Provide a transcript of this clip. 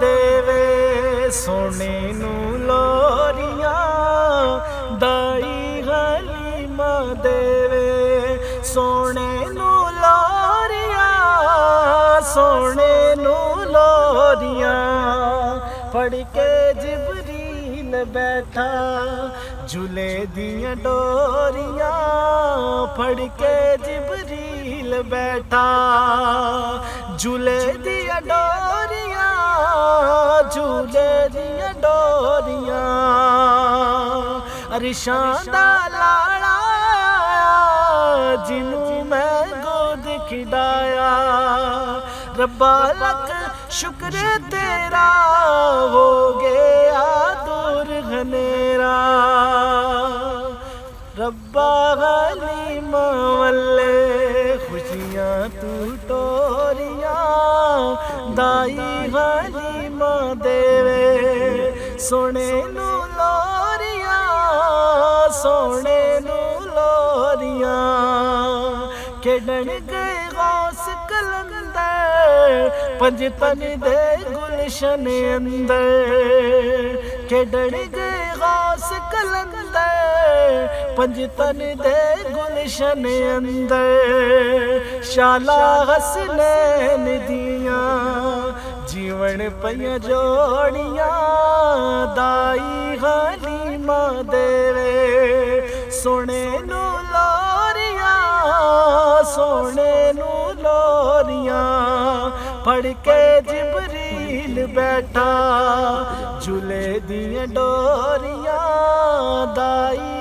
देवे सोने नू लोरियां दाई हलीमा देवे सोने नू लोरियां सोने नू लोरियां पढ़ के जिबरील बैठा झूले दियां डोरियां पढ़ के जिबरील बैठा झूले दियां डोरियां झूले दियां डोरियां अरिशां दा लाड़ा जिनू मैं गोद खिडाया रब्बा लख शुक्र तेरा हो गया दूर घनेरा रब्बा हलीमा वल्ले खुशियां तू टोरियां दाई हलीमा देवे सोने नू लोरियां सोने नू लोरियां खेडन गए गौस कलंदर पंज तन दे गुलशन अंदर खेडन गए गौस कलंदर पंज तन दे गुलशन अंदर शाला हसनैन दियां जीवन पइयां जोड़ियां दाई हलीमा देवे सोने नू लोरियां सोने नू लोरियां पढ़ के जिबरील बैठा झूले दियां डोरियां दाई